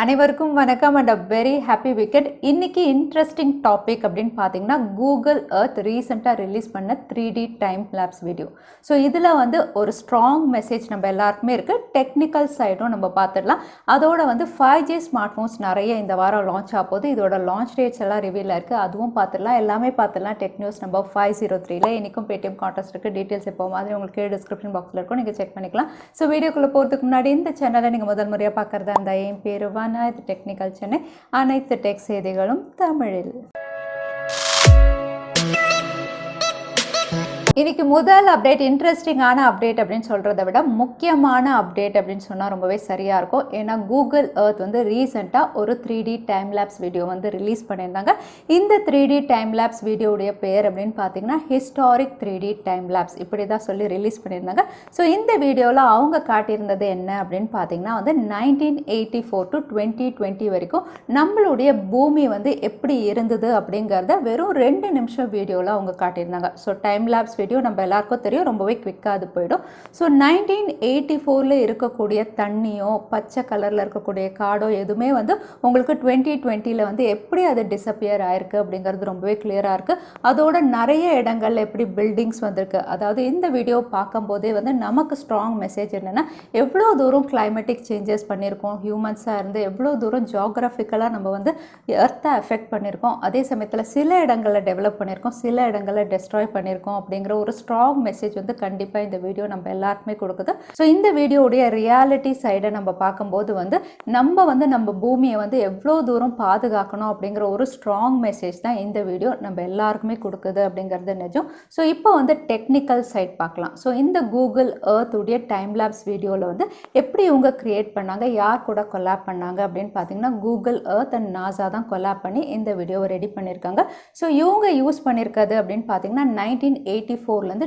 அனைவருக்கும் வணக்கம் and a very happy weekend. இன்னைக்கு இன்ட்ரெஸ்டிங் டாபிக் அப்படின்னு பார்த்தீங்கன்னா கூகுள் எர்த் ரீசெண்டாக ரிலீஸ் பண்ண 3D time labs video. So இதில் ஒரு ஸ்ட்ராங் மெசேஜ் நம்ம எல்லாருக்குமே இருக்குது. டெக்னிக்கல் சைடும் நம்ம பார்த்துடலாம். அதோட 5G ஸ்மார்ட் ஃபோன்ஸ் நிறைய இந்த வாரம் லான்ச் ஆக போகுது. இதோட லான்ச் டேட்ஸ் எல்லாம் ரிவீல் இருக்குது, அதுவும் பார்த்துடலாம். எல்லாமே பார்த்துடலாம். டெக் நியூஸ் நம்பர் 503 இன்றைக்கும் பேடிஎம் கான்டெஸ்ட் இருக்குது. டீட்டெயில்ஸ் எப்போ மாதிரி உங்களுக்கு டிஸ்கிரிப்ஷன் பாக்ஸில் இருக்கும், நீங்கள் செக் பண்ணிக்கலாம். ஸோ வீடியோக்குள்ளே போகிறதுக்கு முன்னாடி இந்த சேனலை நீங்கள் முதல் முறையாக பார்க்குறதா இருந்தால் என் பேர் இது டெக்னிக்கல் சென்னை. அனைத்து டெக் செய்திகளும் தமிழில். இன்னைக்கு முதல் அப்டேட் இன்ட்ரெஸ்டிங்கான அப்டேட் அப்படின்னு சொல்கிறத விட முக்கியமான அப்டேட் அப்படின்னு சொன்னால் ரொம்பவே சரியாக இருக்கும். ஏன்னா கூகுள் எர்த் ரீசெண்டாக ஒரு 3D time labs video release பண்ணியிருந்தாங்க. இந்த 3D டைம் லேப்ஸ் வீடியோடைய பேர் அப்படின்னு பார்த்தீங்கன்னா ஹிஸ்டாரிக் 3D டைம் லேப்ஸ் இப்படி தான் சொல்லி ரிலீஸ் பண்ணியிருந்தாங்க. ஸோ இந்த வீடியோவில் அவங்க காட்டியிருந்தது என்ன அப்படின்னு பார்த்தீங்கன்னா 1984 to 2020 வரைக்கும் நம்மளுடைய பூமி எப்படி இருந்தது அப்படிங்கிறத வெறும் 2 நிமிஷம் வீடியோவில் அவங்க காட்டியிருந்தாங்க. ஸோ டைம் லேப்ஸ் வீடியோ நம்ம எல்லாருக்கும் தெரியும், ரொம்பவே குவிக்காக அது போயிடும். ஸோ 1984 இருக்கக்கூடிய தண்ணியோ பச்சை கலரில் இருக்கக்கூடிய காடோ எதுவுமே உங்களுக்கு 2020 எப்படி அது டிஸப்பியர் ஆயிருக்கு அப்படிங்கிறது ரொம்பவே கிளியராக இருக்குது. அதோட நிறைய இடங்கள்ல எப்படி பில்டிங்ஸ் வந்திருக்கு. அதாவது இந்த வீடியோ பார்க்கும்போதே நமக்கு ஸ்ட்ராங் மெசேஜ் என்னென்னா எவ்வளோ தூரம் கிளைமேட்டிக் சேஞ்சஸ் பண்ணியிருக்கோம், ஹியூமன்ஸாக இருந்து எவ்வளோ தூரம் ஜியாகிரபிக்கலாக நம்ம எர்த்தை அஃபெக்ட் பண்ணியிருக்கோம். அதே சமயத்தில் சில இடங்களில் டெவலப் பண்ணியிருக்கோம், சில இடங்களில் டெஸ்ட்ராய் பண்ணியிருக்கோம் அப்படிங்கிற ஒரு ஸ்ட்ராங் மெசேஜ் கண்டிப்பாக இந்த வீடியோ நம்ம எல்லாருக்குமே கொடுக்குது. ஸோ இந்த வீடியோடைய ரியாலிட்டி சைடை நம்ம பார்க்கும்போது நம்ம பூமியை எவ்வளோ தூரம் பாதுகாக்கணும் அப்படிங்கிற ஒரு ஸ்ட்ராங் மெசேஜ் தான் இந்த வீடியோ நம்ம எல்லாருக்குமே கொடுக்குது அப்படிங்கிறது நிஜம். ஸோ இப்போ டெக்னிக்கல் சைட் பார்க்கலாம். ஸோ இந்த கூகுள் எர்த் உடைய டைம் லேப்ஸ் வீடியோவில் எப்படி இவங்க கிரியேட் பண்ணாங்க, யார் கூட கொலாப் பண்ணாங்க அப்படின்னு பார்த்தீங்கன்னா கூகுள் எர்த் அண்ட் நாசா தான் கொலாப் பண்ணி இந்த வீடியோவை ரெடி பண்ணியிருக்காங்க. ஸோ இவங்க யூஸ் பண்ணியிருக்கிறது அப்படின்னு பார்த்தீங்கன்னா 1984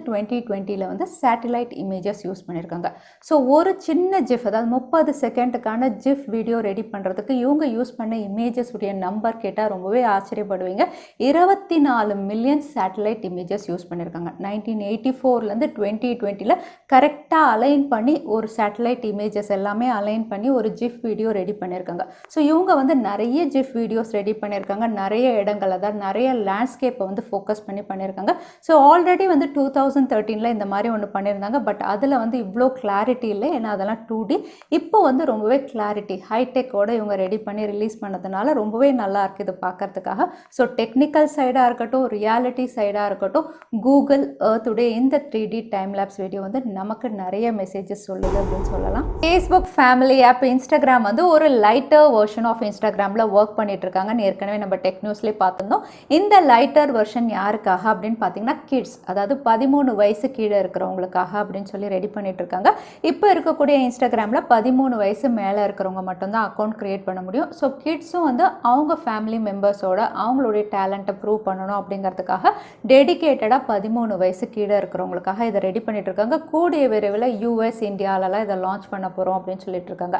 2020 சேட்டலைட் இமேஜஸ் யூஸ் பண்ணியிருக்காங்க. ஸோ ஒரு சின்ன ஜிஃப், அதாவது 30 செகண்டுக்கான ஜிஃப் வீடியோ ரெடி பண்ணுறதுக்கு இவங்க யூஸ் பண்ண இமேஜஸ் உடைய நம்பர் கேட்டால் ரொம்பவே ஆச்சரியப்படுவீங்க. 24 மில்லியன் சேட்டலைட் இமேஜஸ் யூஸ் பண்ணியிருக்காங்க. 1984 2020 கரெக்டாக அலைன் பண்ணி ஒரு சேட்டலைட் இமேஜஸ் எல்லாமே அலைன் பண்ணி ஒரு ஜிஃப் வீடியோ ரெடி பண்ணியிருக்காங்க. ஸோ இவங்க நிறைய ஜிஃப் வீடியோஸ் ரெடி பண்ணியிருக்காங்க. நிறைய இடங்கள், அதாவது நிறைய லேண்ட்ஸ்கேப்பை ஃபோக்கஸ் பண்ணி பண்ணியிருக்காங்க. ஸோ ஆல்ரெடி 2013 இந்த மாதிரி ஒன்று பண்ணியிருந்தாங்க. பட் அதில் இவ்வளோ கிளாரிட்டி இல்லை, ஏன்னா அதெல்லாம் 2D. இப்போ ரொம்பவே கிளாரிட்டி ஹைடெக்கோட இவங்க ரெடி பண்ணி ரிலீஸ் பண்ணதுனால ரொம்பவே நல்லா இருக்குது இது பார்க்கறதுக்காக. ஸோ டெக்னிக்கல் சைடாக இருக்கட்டும், ரியாலிட்டி சைடாக இருக்கட்டும், கூகுள் எர்த்துடைய இந்த 3D டைம் லேப்ஸ் வீடியோ நமக்கு நிறைய மெசேஜஸ் சொல்லுது அப்படின்னு சொல்லலாம். ஃபேஸ்புக் ஃபேமிலி ஆப் இன்ஸ்டாகிராம் ஒரு லைட்டர் வெர்ஷன் ஆஃப் இன்ஸ்டாகிராமில் ஒர்க் பண்ணிட்டு இருக்காங்கன்னு ஏற்கனவே நம்ம டெக் நியூஸ்லேயே பார்த்துருந்தோம். இந்த லைட்டர் வெர்ஷன் யாருக்காக அப்படின்னு பார்த்தீங்கன்னா கிட்ஸ், அதாவது 13 வயசு கீழே இருக்கிறவங்களுக்காக அப்படின்னு சொல்லி ரெடி பண்ணிட்டு இருக்காங்க. இப்போ இருக்கக்கூடிய இன்ஸ்டாகிராமில் 13 வயசு மேலே இருக்கிறவங்க மட்டும்தான் அக்கௌண்ட் கிரியேட் பண்ண முடியும். ஸோ கிட்ஸும் அவங்க ஃபேமிலி மெம்பர்ஸோட அவங்களுடைய டேலண்ட்டை ப்ரூவ் பண்ணணும் அப்படிங்கிறதுக்காக டெடிக்கேட்டடாக 13 வயசு கீழே இருக்கிறவங்களுக்காக இதை ரெடி பண்ணிட்டு இருக்காங்க. கூடிய விரைவில் யூஎஸ், இந்தியாவிலலாம் இதை லான்ச் பண்ண போகிறோம் அப்படின்னு சொல்லிட்டு இருக்காங்க.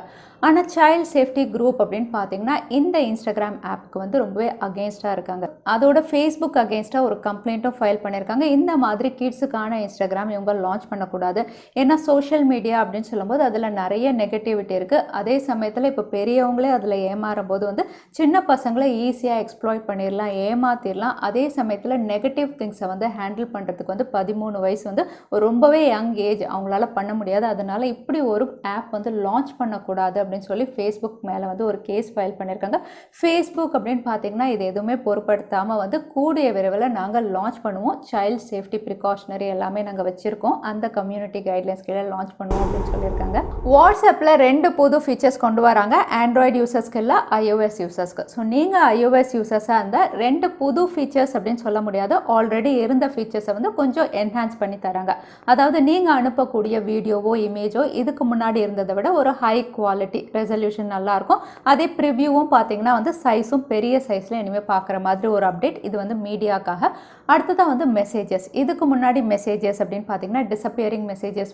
ஆனால் சைல்ட் சேஃப்டி குரூப் அப்படின்னு பார்த்தீங்கன்னா இந்த இன்ஸ்டாகிராம் ஆப்புக்கு ரொம்பவே அகேன்ஸ்டாக இருக்காங்க. அதோட ஃபேஸ்புக் அகேன்ஸ்டாக ஒரு கம்ப்ளைண்ட்டும் ஃபைல் பண்ணியிருக்காங்க. இந்த மாதிரி கிட்ஸுக்கான இன்ஸ்டாகிராம் இவங்க லான்ச் பண்ணக்கூடாது, ஏன்னா சோஷியல் மீடியா அப்படின்னு சொல்லும்போது அதில் நிறைய நெகட்டிவிட்டி இருக்குது. அதே சமயத்தில் இப்போ பெரியவங்களே அதில் ஏமாறும் போது சின்ன பசங்களை ஈஸியாக எக்ஸ்ப்ளாய்ட் பண்ணிடலாம், ஏமாற்றிடலாம். அதே சமயத்தில் நெகட்டிவ் திங்ஸை ஹேண்டில் பண்ணுறதுக்கு 13 வயசு ரொம்பவே யங் ஏஜ், அவங்களால பண்ண முடியாது. அதனால இப்படி ஒரு ஆப் லான்ச் பண்ணக்கூடாது அப்படின்னு சொல்லி ஃபேஸ்புக் மேலே ஒரு கேஸ் ஃபைல் பண்ணியிருக்காங்க. ஃபேஸ்புக் அப்படின்னு பார்த்தீங்கன்னா இது எதுவுமே பொருட்படுத்தாமல் கூடிய விரைவில் நாங்கள் லான்ச் பண்ணுவோம், சைல்ட் சேஃப்டி ப்ரிகாஷனரி எல்லாமே நாங்கள் வச்சுருக்கோம், அந்த கம்யூனிட்டி கைட்லைன்ஸ் கீழே லான்ச் பண்ணுவோம் அப்படின்னு சொல்லியிருக்காங்க. வாட்ஸ்அப்பில் 2 புது ஃபீச்சர்ஸ் கொண்டு வராங்க, ஆண்ட்ராய்டு யூசர்ஸ்க்கு இல்லை iOS யூசர்ஸ்க்கு. ஸோ நீங்கள் iOS யூசர்ஸாக இருந்தால் 2 புது ஃபீச்சர்ஸ் அப்படின்னு சொல்ல முடியாது, ஆல்ரெடி இருந்த ஃபீச்சர்ஸை கொஞ்சம் என்ஹான்ஸ் பண்ணி தராங்க. அதாவது நீங்கள் அனுப்பக்கூடிய வீடியோவோ இமேஜோ இதுக்கு முன்னாடி இருந்ததை விட ஒரு ஹை குவாலிட்டி ரெசல்யூஷன் நல்லாயிருக்கும். அதே ப்ரிவ்யூவும் பார்த்தீங்கன்னா சைஸும் பெரிய சைஸில் இனிமேல் பார்க்குற மாதிரி ஒரு அப்டேட். இது மீடியாக்காக. அடுத்ததாக மெசேஜஸ். இதுக்கு முன்னாடி மெசேஜஸ் அப்படின்னு பார்த்தீங்கன்னா டிஸப்பியரிங் மெசேஜஸ்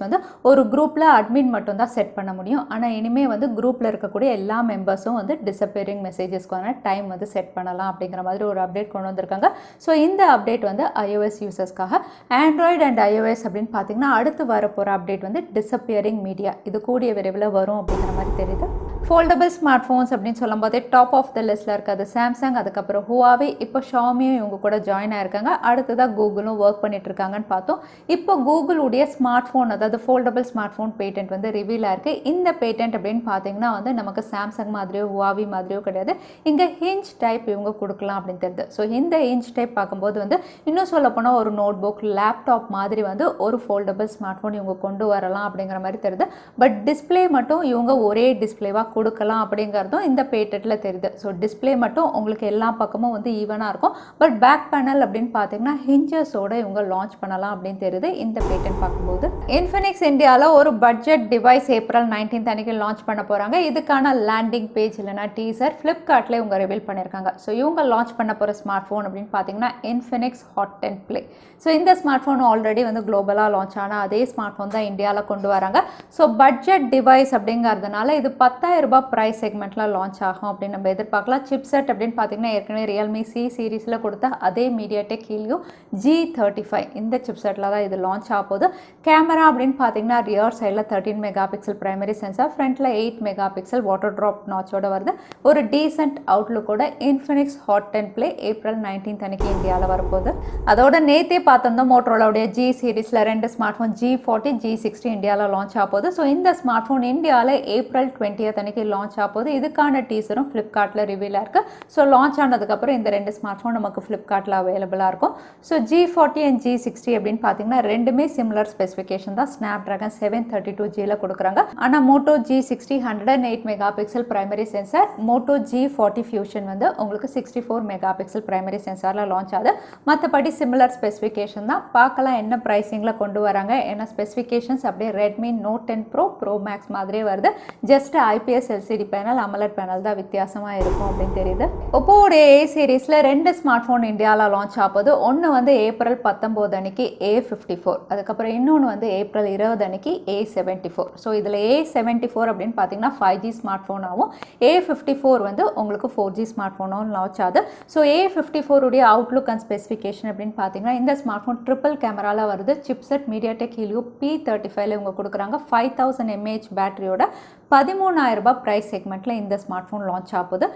ஒரு குரூப்பில் அட்மின் மட்டும் தான் செட் பண்ண முடியும். ஆனால் இனிமேல் குரூப்பில் இருக்கக்கூடிய எல்லா மெம்பர்ஸும் டிஸப்பியரிங் மெசேஜஸ்க்கான டைம் செட் பண்ணலாம் அப்படிங்கிற மாதிரி ஒரு அப்டேட் கொண்டு வந்திருக்காங்க. ஸோ இந்த அப்டேட் iOS யூசர்ஸ்க்காக. ஆண்ட்ராய்டு அண்ட் iOS அப்படின்னு பார்த்தீங்கன்னா அடுத்து வரப்போகிற அப்டேட் டிஸப்பியரிங் மீடியா, இது கூடிய விரைவில் வரும் அப்படிங்கிற மாதிரி தெரியுது. ஃபோல்டபிள் ஸ்மார்ட் ஃபோன்ஸ் அப்படின்னு சொல்லும்போதே டாப் ஆஃப் த லிஸ்ட்டில் இருக்கிறது சாம்சங், அதுக்கப்புறம் ஹுவாவே, இப்போ ஷாமியும் இவங்க கூட ஜாயின் ஆயிருக்காங்க. அடுத்ததாக கூகுளும் ஒர்க் பண்ணிட்டு இருக்காங்கன்னு பார்த்தோம். இப்போ கூகுளுடைய ஸ்மார்ட் ஃபோன், அதாவது ஃபோல்டபிள் ஸ்மார்ட் ஃபோன் பேட்டன்ட் வந்து ரிவீல் ஆயிருக்கு. இந்த பேட்டன்ட் அப்படின்னு பார்த்தீங்கன்னா வந்து நமக்கு சாம்சங் மாதிரியோ ஹுவாவி மாதிரியோ கிடையாது. இங்கே ஹிஞ்ச் டைப் இவங்க கொடுக்கலாம் அப்படின்னு தெரியுது. ஸோ இந்த ஹிஞ்ச் டைப் பார்க்கும்போது வந்து இன்னும் சொல்ல போனால் ஒரு நோட் புக், லேப்டாப் மாதிரி வந்து ஒரு ஃபோல்டபிள் ஸ்மார்ட் ஃபோன் இவங்க கொண்டு வரலாம் அப்படிங்கிற மாதிரி தெரியுது. பட் டிஸ்பிளே மட்டும் இவங்க ஒரே டிஸ்பிளேவாக கொடுக்கலாம் அப்படிங்கிறதும் இந்த பேட்டன்ட்டில் தெரியுது. ஸோ டிஸ்பிளே மட்டும் உங்களுக்கு எல்லா பக்கமும் வந்து ஈவனாக இருக்கும். பட் பேக் பேனல் அப்படின்னு பார்த்தீங்கன்னா ஹிஞ்சஸோட இவங்க லான்ச் பண்ணலாம் அப்படின்னு தெரியுது இந்த பேட்டன்ட் பார்க்கும்போது. இன்ஃபினிக்ஸ் இந்தியாவில் ஒரு பட்ஜெட் டிவைஸ் ஏப்ரல் 19 அன்னைக்கு லான்ச் பண்ண போகிறாங்க. இதுக்கான லேண்டிங் பேஜ் இல்லைனா டீசர் ஃப்ளிப்கார்ட்டில் இவங்க ரிவீல் பண்ணியிருக்காங்க. ஸோ இவங்க லான்ச் பண்ண போகிற ஸ்மார்ட் ஃபோன் அப்படின்னு பார்த்தீங்கன்னா இன்ஃபினிக்ஸ் ஹாட் 10 Play. ஸோ இந்த ஸ்மார்ட் ஃபோன் ஆல்ரெடி வந்து குளோபலாக லான்ச் ஆனால் அதே ஸ்மார்ட் ஃபோன் தான் இந்தியாவில் கொண்டு வராங்க. ஸோ பட்ஜெட் டிவைஸ் அப்படிங்கிறதுனால இது 10,000 ரூபாய் ப்ரைஸ் செக்மெண்ட்டில் லான்ச் ஆகும் அப்படின்னு நம்ம எதிர்பார்க்கலாம். சிப்செட் அப்படின்னு பார்த்தீங்கன்னா ஏற்கனவே ரியல்மி சி சீரீஸில் கொடுத்த அதே மீடியாடெக் ஹீலியோ G35 இந்த சிப்செட்டில் தான் இது லான்ச் ஆக போகுது. கேமரா அப்படின்னு பார்த்தீங்கன்னா ரியர் சைடில் 13 மெகா பிக்சல் பிரைமரி சென்சார், ஃப்ரண்ட்டில் 8 மெகா பிக்சல் வாட்டர் ட்ராப் நாச்சோட வருது. ஒரு டீசென்ட் அவுட்லுக்கோட இன்ஃபினிக்ஸ் ஹாட் 10 Play ஏப்ரல் 19 அன்னைக்கு இந்தியாவில் வரப்போகுது. அதோட நேற்றே பார்த்தோம்னா மோட்டோரோலாவுடைய G சீரீஸில் 2 ஸ்மார்ட் ஃபோன் G40, G60 இந்தியாவில் லான்ச் ஆக போகுது. ஸோ இந்த ஸ்மார்ட் ஃபோன் இந்தியாவில் ஏப்ரல் 20 அன்னைக்கு லான்ச் ஆக போகுது. இதுக்கான டீசரும் ஃப்ளிப்கார்ட்டில் ரிவீல் ஆயிருக்கு. ஸோ லான்ச் ஆனதுக்கப்புறம் இந்த 2 ஸ்மார்ட் ஃபோன் நமக்கு ஃப்ளிப்கார்ட்டில் அவைலபிளாக இருக்கும். ஸோ G40 அண்ட் G60 அப்படின்னு பார்த்தீங்கன்னா ரெண்டுமே சிமிலர் ஸ்பெசிஃபிகேஷன் தான். ஸ்னாப்ட்ராகன் 732Gல கொடுக்குறாங்க. ஆனால் Moto G60 108 mega pixel primary sensor, Moto G40 Fusion வந்து உங்களுக்கு 64 மெகா பிக்சல் பிரைமரி சென்சாரில் லான்ச் ஆகுது. மற்றபடி சிமிலர் ஸ்பெசிஃபிகேஷன் தான். பார்க்கலாம் என்ன ப்ரைஸிங்கில் கொண்டு வராங்க. ஏன்னா ஸ்பெசிஃபிகேஷன்ஸ் அப்படியே ரெட்மி நோட் 10 ப்ரோ மேக்ஸ் மாதிரியே வருது. Just IPS LCD panel, AMOLED panel தான் வித்தியாசமாக இருக்கும் அப்படின்னு தெரியுது. ஒப்போடைய A சீரீஸில் 2 ஸ்மார்ட் ஃபோன் இந்தியாவில் லான்ச் ஆகுது. ஒன்று வந்து ஏப்ரல் 19 அன்னைக்கு A54, அதுக்கப்புறம் இன்னொன்று வந்து ஏப்ரல் 20 அன்னைக்கு A74. ஸோ இதில் A74 அப்படின்னு பார்த்தீங்கன்னா 5G ஸ்மார்ட் ஃபோனாகவும், A54 வந்து உங்களுக்கு 4G ஸ்மார்ட் ஃபோனாகவும் லான்ச் ஆகுது. ஸோ A54 உடைய அவுட்லுக் அண்ட் ஸ்பெசிஃபிகேஷன் அப்படின்னு பார்த்தீங்கன்னா இந்த ஸ்மார்ட் ஃபோன் ட்ரிபிள் கேமராவில் வருது. சிப்செட் மீடியாடெக் ஹீலியோ P35 இவங்க கொடுக்குறாங்க. 5000 mAh பேட்டரியோட 13,000 ரூபாய் ப்ரைஸ் செக்மெண்ட்டில் இந்த ஸ்மார்ட் ஃபோன் லான்ச் ஆகுது.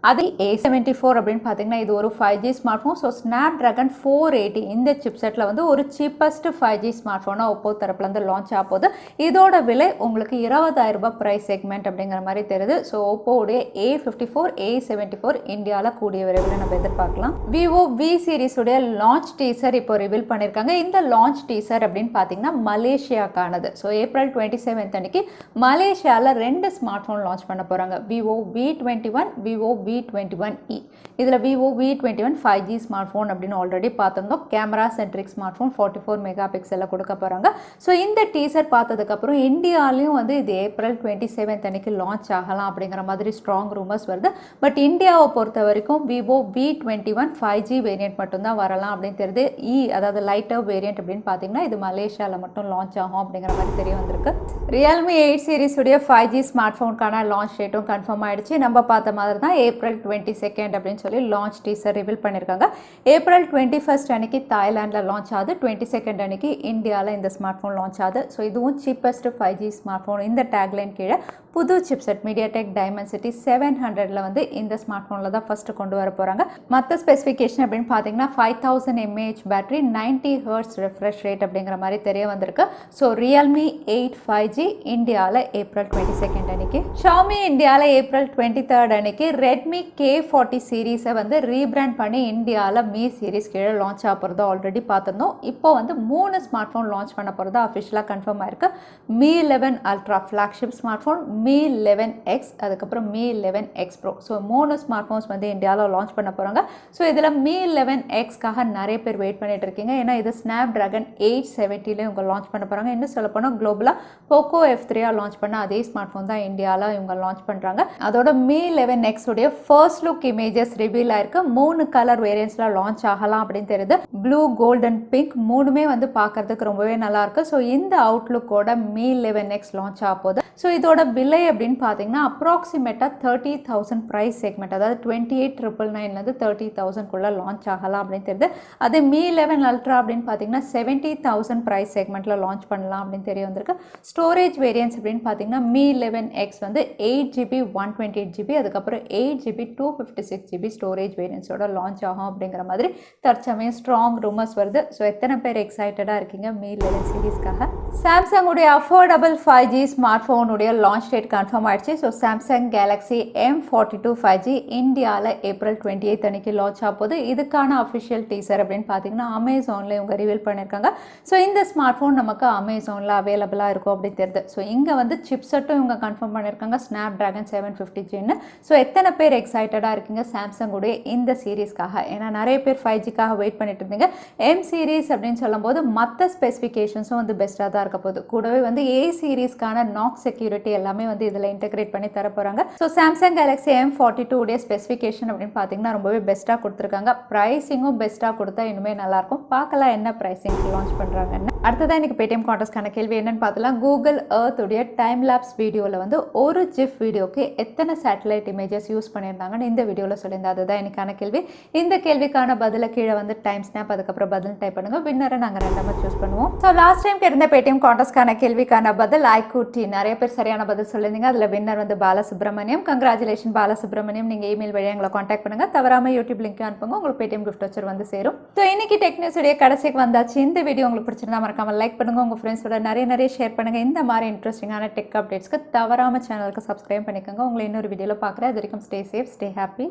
அது A74 அப்படின்னு பார்த்தீங்கன்னா இது ஒரு 5G smart phone. So Snapdragon 480 இந்த சிப்செட்டில் வந்து ஒரு சீப்பஸ்ட் 5G ஸ்மார்ட் ஃபோனாக ஒப்போ தரப்புலேருந்து லான்ச் ஆக போகுது. இதோட விலை உங்களுக்கு 20,000 ரூபாய் ப்ரைஸ் செக்மெண்ட் அப்படிங்கிற மாதிரி தெரியுது. ஸோ ஒப்போடைய A54, A74 இந்தியாவில் கூடிய விரைவில் நம்ம எதிர்பார்க்கலாம். விவோ V சீரீஸுடைய லான்ச் டீசர் இப்போ ரிவீல் பண்ணியிருக்காங்க. இந்த லான்ச் டீசர் அப்படின்னு பார்த்தீங்கன்னா மலேசியாக்கானது. ஸோ ஏப்ரல் 27 அன்னைக்கு மலேசியாவில் 2 ஸ்மார்ட் ஃபோன் லான்ச் பண்ண போகிறாங்க. Vivo V21, Vivo V21e. இதில் Vivo V21 5G smart phone அப்படின்னு ஆல்ரெடி பார்த்துருந்தோம். Camera centric smart phone 44 mega பிக்சலில் கொடுக்க போகிறாங்க. ஸோ இந்த டீசர் பார்த்ததுக்கப்புறம் இந்தியாலையும் வந்து இது ஏப்ரல் 27 அன்னைக்கு லான்ச் ஆகலாம் அப்படிங்கிற மாதிரி ஸ்ட்ராங் ரூமர்ஸ் வருது. பட் இந்தியாவை பொறுத்த வரைக்கும் விவோ V21 5G வேரியன்ட் மட்டும்தான் வரலாம் அப்படின்னு தெரியுது. அதாவது லைட்டர் வேரியன்ட் அப்படின்னு பார்த்தீங்கன்னா இது மலேசியாவில் மட்டும் லான்ச் ஆகும் அப்படிங்கிற மாதிரி தெரிய வந்திருக்கு. ரியல்மி 8 சீரீஸுடைய 5G ஸ்மார்ட் ஃபோனுக்கான லான்ச் டேட்டும் கன்ஃபார்ம் ஆயிடுச்சு. நம்ம பார்த்த மாதிரி தான் ஏப்ரல் 22 அப்படின்னு சொல்லி லான்ச் டீசர் ரிவீல் பண்ணியிருக்காங்க. ஏப்ரல் 21 அன்னைக்கு தாய்லாண்டில் லான்ச் ஆகுது. 22 அன்னைக்கு இந்தியாவில் இந்த ஸ்மார்ட் ஃபோன் லான்ச் ஆகுது. ஸோ இதுவும் சீப்பஸ்ட் 5G ஸ்மார்ட் ஃபோன். இந்த டேக்லைன் கீழே புது சிப்செட் மீடியாடெக் டைமென்சிட்டி 700ல் வந்து இந்த ஸ்மார்ட் ஃபோனில் தான் ஃபஸ்ட்டு கொண்டு வர போகிறாங்க. மற்ற ஸ்பெசிஃபிகேஷன் அப்படின்னு பார்த்தீங்கன்னா 5000 mAh battery, 90 Hz refresh rate அப்படிங்கிற மாதிரி தெரிய வந்திருக்கு. ஸோ ரியல்மி 8 5G இந்தியாவில் ஏப்ரல் 22 அன்னைக்கு. ஷாமி இந்தியாவில் ஏப்ரல் 23 அன்னைக்கு ரெட்மி K40 சீரீஸை வந்து ரீபிராண்ட் பண்ணி இந்தியாவில் மீ சீரீஸ் கீழே லான்ச் ஆக போகிறதா ஆல்ரெடி பார்த்துருந்தோம். இப்போ வந்து 3 ஸ்மார்ட் ஃபோன் லான்ச் பண்ண போகிறதா அஃபிஷியலாக கன்ஃபார்ம் ஆயிருக்கு. Mi 11 ultra flagship smart phone, Mi 11X, அதுக்கப்புறம் Mi 11X Pro. So 3 smart phones வந்து இந்தியாவில் லான்ச் பண்ண போகிறாங்க. ஸோ இதில் Mi 11Xக்காக நிறைய பேர் வெயிட் பண்ணிட்டு இருக்கீங்க. ஏன்னா இது ஸ்னாப்ட்ராகன் 870 இவங்க லான்ச் பண்ண போகிறாங்க. இன்னும் சொல்ல போனால் குளோபலாக போக்கோ F3 லான்ச் பண்ண அதே ஸ்மார்ட் ஃபோன் தான் இந்தியாவில் இவங்க லான்ச் பண்ணுறாங்க. அதோட Mi 11X உடைய ஃபர்ஸ்ட் லுக் இமேஜஸ் ரிவீல் ஆயிருக்கு. 3 கலர் வேரியன்ட்ஸில் லான்ச் ஆகலாம் அப்படின்னு தெரியுது. ப்ளூ, கோல்ட் அண்ட் பிங்க் மூணுமே வந்து பார்க்கறதுக்கு ரொம்பவே நல்லா இருக்கு. ஸோ இந்த அவுட்லுக்கோட Mi 11X லான்ச் ஆக போகுது. ஸோ இதோட பில் விலை அப்படின்னு பார்த்தீங்கன்னா அப்ராக்சிமேட்டாக 30,000 ப்ரைஸ் செக்மெண்ட், அதாவது 28,999லேருந்து 30,000குள்ளே லான்ச் ஆகலாம் அப்படின்னு தெரியுது. அதே Mi 11 Ultra அப்படின்னு பார்த்தீங்கன்னா 70,000 ப்ரைஸ் செக்மெண்ட்டில் லான்ச் பண்ணலாம் அப்படின்னு தெரிய வந்திருக்கு. ஸ்டோரேஜ் வேரியன்ஸ் அப்படின்னு பார்த்தீங்கன்னா Mi 11X வந்து 8GB 128GB, அதுக்கப்புறம் 8GB 256GB ஸ்டோரேஜ் வேரியன்ஸோட லான்ச் ஆகும் அப்படிங்கிற மாதிரி தற்சமயம் ஸ்ட்ராங் ரூமர்ஸ் வருது. ஸோ எத்தனை பேர் எக்ஸைட்டடாக இருக்கீங்க Mi 11 சீரீஸ்க்காக? சாம்சங்குடைய அஃபோர்டபுள் 5G ஸ்மார்ட் ஃபோனுடைய லான்ச் டேட் கன்ஃபார்ம் ஆயிடுச்சு. So Samsung Galaxy M42 5G இந்தியாவில் April 28 அன்னைக்கு லான்ச் ஆக போகுது. இதுக்கான அஃபிஷியல் டீசர் அப்படின்னு பார்த்தீங்கன்னா அமேசானில் இவங்க ரிவீல் பண்ணியிருக்காங்க. ஸோ இந்த ஸ்மார்ட் ஃபோன் நமக்கு அமேசானில் அவைலபிளாக இருக்கும் அப்படின்னு தெரியுது. ஸோ இங்கே வந்து சிப்செட்டும் இவங்க கன்ஃபார்ம் பண்ணியிருக்காங்க, Snapdragon 750Gன்னு. ஸோ எத்தனை பேர் எக்ஸைட்டடாக இருக்கீங்க சாம்சங்குடைய இந்த சீரீஸ்க்காக? ஏன்னா நிறைய பேர் 5Gக்காக வெயிட் பண்ணிட்டு இருந்தீங்க. M சீரீஸ் அப்படின்னு சொல்லும்போது மற்ற ஸ்பெசிஃபிகேஷன்ஸும் வந்து பெஸ்ட்டாக தான் இருக்க போகுது. கூடவே வந்து A சீரீஸ்க்கான நாக் செக்யூரிட்டி எல்லாமே வந்து இதில் இன்டெகிரேட் பண்ணி தர போகிறாங்க. ஸோ சாம்சங் கேலக்ஸி M42 உடைய ஸ்பெசிஃபிகேஷன் அப்படின்னு பார்த்தீங்கன்னா ரொம்பவே பெஸ்ட்டாக கொடுத்துருக்காங்க. ப்ரைஸிங்கும் பெஸ்ட்டாக கொடுத்தா இன்னுமே நல்லாயிருக்கும். பார்க்கலாம் என்ன ப்ரைஸிங் லான்ச் பண்ணுறாங்கன்னு. அடுத்ததான் இன்றைக்கி பேடிஎம் கான்டெஸ்ட்கான கேள்வி என்னன்னு பார்த்தலாம். கூகுள் எர்த் உடைய டைம் லேப்ஸ் வீடியோவில் வந்து ஒரு ஜிஃப் வீடியோக்கு எத்தனை சேட்டலைட் இமேஜஸ் யூஸ் பண்ணியிருந்தாங்கன்னு இந்த வீடியோவில் சொல்லியிருந்தேன். அதுதான் இன்னைக்கான கேள்வி. இந்த கேள்விக்கான பதிலை கீழே வந்து டைம் ஸ்னாப் அதுக்கப்புறம் பதில் டைப் பண்ணுங்கள். வின்னரை நாங்கள் ரெண்டாம சூஸ் பண்ணுவோம். ஸோ லாஸ்ட் டைம் இருந்த பேடிஎம் கான்டெஸ்ட்கான கேள்விக்கான பதில் ஐக்கூட்டி. நிறைய பேர் சரியான பதில் சொல்லியிருந்தீங்க. அதில் வின்னர் வந்து பாலசுப்ரமணியம். கங்க்ராச்சுலேஷன் பாலசுப்ரமணியம். நீங்கள் இமெயில் வழியாக எங்களை காண்டாக்ட் பண்ணுங்கள். தவறாமல் யூடியூப் லிங்க் அனுப்புங்க, உங்களுக்கு பேடிஎம் கிஃப்ட் வச்சர் வந்து சேரும். ஸோ இன்னைக்கு டெக் நியூஸ் உடைய கடைசிக்கு வந்தாச்சு. இந்த வீடியோ உங்களுக்கு பிடிச்சிருந்தா மறக்காம லைக் பண்ணுங்க, உங்கள் ஃப்ரெண்ட்ஸோட நிறைய ஷேர் பண்ணுங்க. இந்த மாதிரி இன்ட்ரெஸ்டிங்கான டெக் அப்டேட்ஸ்க்கு தவறாம சேனலுக்கு சப்ஸ்கிரைப் பண்ணிக்கோங்க. உங்களை இன்னொரு வீடியோவில் பார்க்குறேன். அது வரைக்கும் ஸ்டே சேஃப், ஸ்டே ஹாப்பி.